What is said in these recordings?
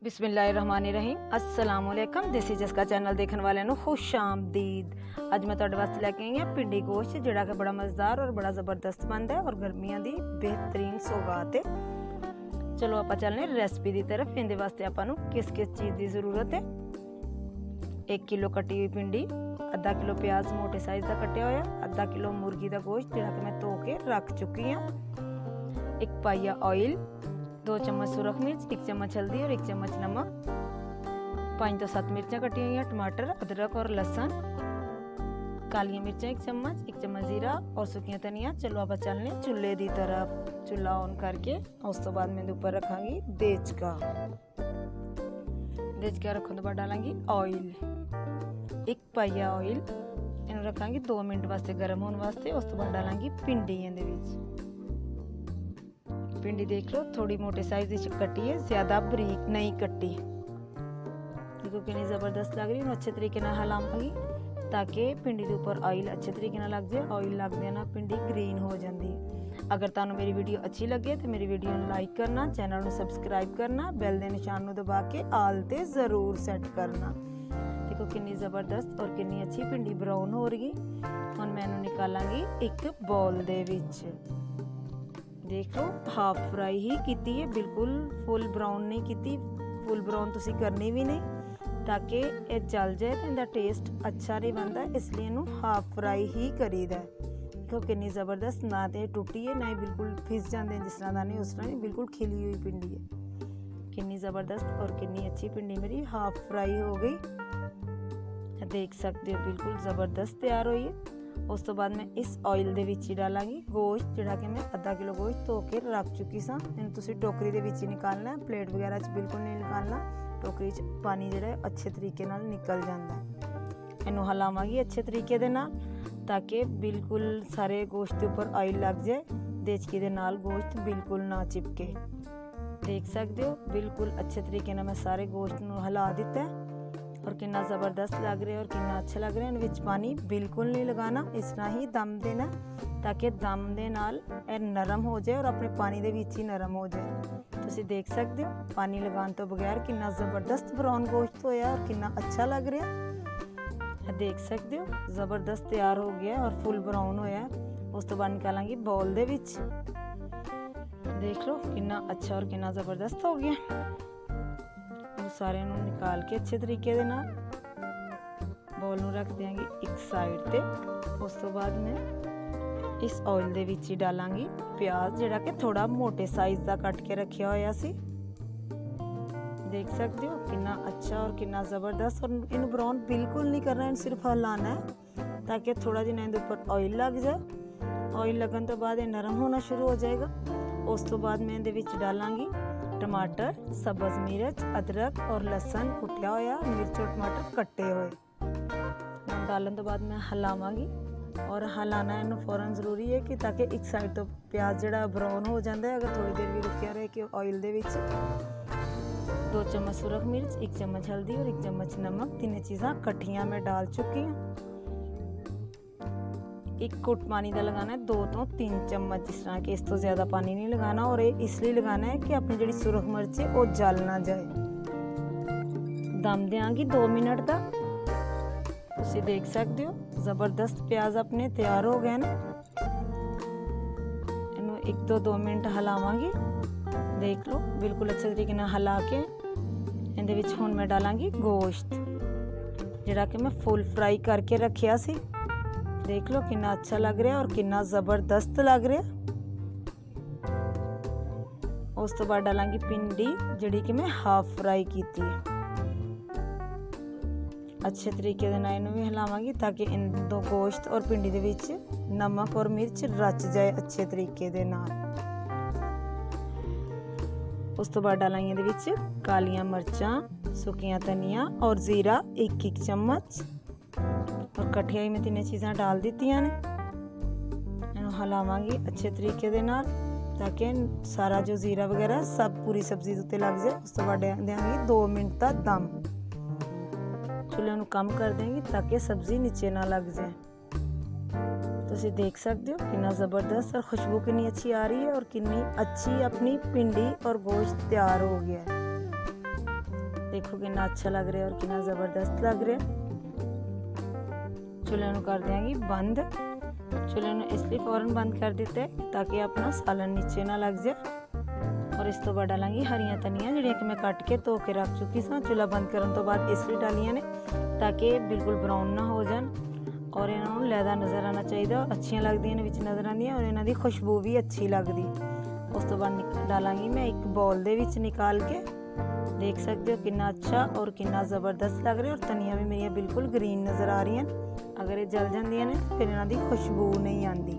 ਬਿਸਮਿल्लाहिर्रहमानिर्रहीम अस्सलाम वालेकुम देसी जसका चैनल देखने वाले ਨੂੰ खुश आमदीद। ਅੱਜ ਮੈਂ ਤੁਹਾਡੇ ਵਾਸਤੇ ਲੈ ਕੇ ਆਈ ਹਾਂ ਪਿੰਡੀ ਗੋਸ਼ਤ ਜਿਹੜਾ ਕਿ ਬੜਾ ਮਜ਼ੇਦਾਰ ਔਰ ਬੜਾ ਜ਼ਬਰਦਸਤ ਬਣਦਾ ਹੈ ਔਰ ਗਰਮੀਆਂ ਦੀ ਬਿਹਤਰੀਨ ਸੌਗਾਤ ਹੈ। ਚਲੋ ਆਪਾਂ ਚੱਲਨੇ ਰੈਸਪੀ ਦੀ ਤਰਫ। ਇਹਦੇ ਵਾਸਤੇ ਆਪਾਂ ਨੂੰ ਕਿਸ ਚੀਜ਼ ਦੀ ਜ਼ਰੂਰਤ ਹੈ। 1 किलो कटी हुई पिंडी, आधा किलो प्याज मोटे साइज का कटिया होया, आधा किलो मुर्गी का गोश्त जिहड़ा कि मैं धो के रख चुकी हाँ, 1 पाइया ऑयल, 2 चम्मच सुरख मिर्च, 1 चम्मच हल्दी और 1 चम्मच नमक, 5 तो 7 मिर्चा कटी हुई, टमाटर, अदरक और लहसुन, काली मिर्चा 1 चम्मच जीरा और सुखियां धनिया। चलो आप चलने चूल्हे की तरफ। चूल्हा ऑन करके उस तो बाद मैं ऊपर रखांगी देचका रखने तो बाद डालांगी ऑयल, 1 पाइया ऑयल, इन्हें रखांगी 2 मिनट वास्ते गर्म होने वास्ते। उस तो बाद डालांगी पिंडी। इहदे विच पिंडी देख लो थोड़ी मोटे साइज की कट्टी है, ज्यादा बरीक नहीं कट्टी। देखो कितनी जबरदस्त लग रही है। अच्छे तरीके नाल हिलावांगी ताकि पिंडी के उपर ऑयल अच्छे तरीके नाल लग जाए। ऑयल लगदे ना पिंडी ग्रीन हो जाती है। अगर तुहानू मेरी वीडियो अच्छी लगे तो मेरी वीडियो को लाइक करना, चैनल को सबसक्राइब करना, बैल के निशान को दबा के आल ते जरूर सैट करना। देखो कितनी ज़बरदस्त और कितनी अच्छी पिंडी ब्राउन हो रही। हुण मैं इहनूं निकालांगी एक बॉल दे विच। देख लो हाफ फ्राई ही कीती है, बिल्कुल फुल ब्राउन नहीं कीती। फुल ब्राउन तुसी करनी भी नहीं ताकि ये जल जाए तो इहदा टेस्ट अच्छा नहीं बनता, इसलिए इहनूं हाफ फ्राई ही करीदा है। देखो कितनी ज़बरदस्त, ना तो टुटी है ना ही बिल्कुल फिस जाते हैं जिस तरह का नहीं उस तरह नहीं, बिल्कुल खिली हुई पिंडी है। कितनी ज़बरदस्त और कितनी अच्छी पिंडी मेरी हाफ फ्राई हो गई, देख सकते हो बिल्कुल ज़बरदस्त तैयार हुई है। उस तो बाद मैं इस ऑयल दे विच ही डालांगी गोश्त जिहड़ा कि मैं आधा किलो गोश्त धो के रख चुकी सा। इन्हूं तुसीं टोकरी दे विच ही निकालना है, प्लेट वगैरह च बिल्कुल नहीं निकालना। टोकरी च पानी जिहड़ा अच्छे तरीके नाल निकल जाता है। इन्हूं हिलावांगी अच्छे तरीके दे नाल ताकि बिल्कुल सारे गोश्त के उपर ऑयल लग जाए, देचकी दे नाल गोश्त बिल्कुल ना चिपके। देख सकते हो बिल्कुल अच्छे तरीके नाल मैं सारे गोश्त नूं हिला दिता है और कितना ज़बरदस्त लग रहा है और कितना अच्छा लग रहा है। इहदे विच पानी बिल्कुल नहीं लगाना, इस तरह ही दम देना ताकि दम दे नाल ये नरम हो जाए और अपने पानी दे विच ही नरम हो जाए। तुसीं देख सकते हो पानी लगाने तो बगैर कितना ज़बरदस्त ब्राउन गोश्त होया और कितना अच्छा लग रहा है। देख सकते हो ज़बरदस्त तैयार हो गया और फुल ब्राउन होया। उस तो बाद निकालांगी बाउल दे विच। देख लो कितना अच्छा और कितना ज़बरदस्त हो गया। सारे नूं निकाल के अच्छे तरीके दे नाल बाउल नूं रख देंगे एक साइड ते। उस तो बाद मैं इस ऑयल दे विच ही डालांगी प्याज जिहड़ा कि थोड़ा मोटे साइज का कट के रखिया होया सी। देख सकते हो कितना अच्छा और कितना ज़बरदस्त। और इन्हूं ब्राउन बिल्कुल नहीं करना, इन्हूं सिर्फ हिलाना है ताकि थोड़ा जिहा इहदे उपर ऑयल लग जाए। ऑयल लगन तो बाद ये नरम होना शुरू हो जाएगा। उस तो बाद मैं इहदे विच डालांगी टमाटर, सब्ज़ मिर्च, अदरक और लहसुन कुटिया होया, मिर्च और टमाटर कट्टे हुए डालन तो बाद मैं हिलावांगी। और हिलाना इन्हूं फौरन जरूरी है कि ताकि एक साइड तो प्याज जिहड़ा ब्राउन हो जाता है। अगर थोड़ी देर भी रुकिया रहे कि ऑयल दे विच 2 चम्मच सुरख मिर्च, 1 चम्मच हल्दी और 1 चम्मच नमक, 3 चीज़ां कट्ठियां मैं डाल चुकी हूँ। 1 घुट पानी का लगाना है, 2 तो 3 चम्मच, जिस तरह कि इस तो ज़्यादा पानी नहीं लगाना। और ये इसलिए लगाना है कि अपनी जी सुरख मिर्च है वो जल ना जाए। दम देंगी 2 मिनट का। तुसीं देख सकते हो ज़बरदस्त प्याज अपने तैयार हो गए ना। इन्हूं 1 तो 2 मिनट हिलावांगी। देख लो बिल्कुल अच्छे तरीके नाल हिला के इहदे विच हुण मैं डालांगी गोश्त जिहड़ा कि मैं फुल फ्राई करके रखिया सी। देख लो कितना अच्छा लग रहा है और कितना ज़बरदस्त लग रहा है। उस तो बाद डालांगी पिंडी जिहड़ी कि मैं हाफ फ्राई की थी। अच्छे तरीके दे नाल इहनूं भी हिलावांगी ताकि इन दो गोश्त और पिंडी दे विच नमक और मिर्च रच जाए अच्छे तरीके दे नाल। उस तो बाद डालांगी इहदे विच कालियां मिर्चां, सुखियां धनिया और जीरा 1-1 चम्मच और कट्ठिया ही मैं 3 चीज़ां डाल दित्तियां ने। इन्हूं हिलावांगी अच्छे तरीके दे नाल ताकि सारा जो जीरा वगैरह सब पूरी सब्जी दे उत्ते लग जाए। उस तो बाद देंगी 2 मिनट का दम। चूल्हे नूं कम कर देंगे ताकि सब्जी नीचे ना लग जाए। तुसीं देख सकते हो कितना ज़बरदस्त और खुशबू कितनी अच्छी आ रही है और कितनी अच्छी अपनी पिंडी और गोश्त तैयार हो गया है। देखो कितना अच्छा लग रहा है और कितना ज़बरदस्त लग रहा है। चूल्हे कर देंगे बंद। चूल्हे इसलिए फौरन बंद कर दिता है ताकि अपना सालन नीचे ना लग जाए। और इस तो बाद डालांगी हरियां धनिया जिहड़ियां कि मैं कट के धो के रख चुकी सा। चूल्हा बंद करने तो बाद इसलिए डालियां ने ताकि बिल्कुल ब्राउन ना हो जान और इन्होंने लैदा नज़र आना चाहिए। अच्छियां लगदियां ने विच नज़र आंदियां और इन्हां दी खुशबू भी अच्छी लगदी। उस तो बाद डालांगी मैं एक बॉल दे विच निकाल के। देख सकते हो कितना अच्छा और कितना ज़बरदस्त लग रहा है। और धनिया भी मेरिया बिल्कुल ग्रीन नज़र आ रही हैं। अगर ये जल जांदियां ने फिर इन्हां दी खुशबू नहीं आती।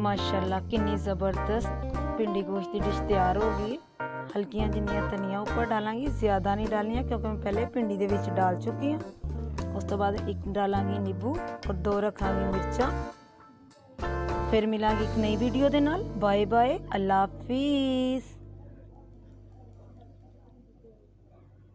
माशाअल्लाह कितनी ज़बरदस्त भिंडी गोश्त की डिश तैयार हो गई। हल्कियां जिन्नियां धनिया ऊपर डालांगी, ज़्यादा नहीं डालनियां क्योंकि मैं पहले भिंडी दे विच डाल चुकी हूँ। उस तो बाद एक डालांगी नींबू और 2 रखांगी मिर्चा। फिर मिलांगी एक नई वीडियो दे नाल। बाय बाय, अल्लाह हाफिज़।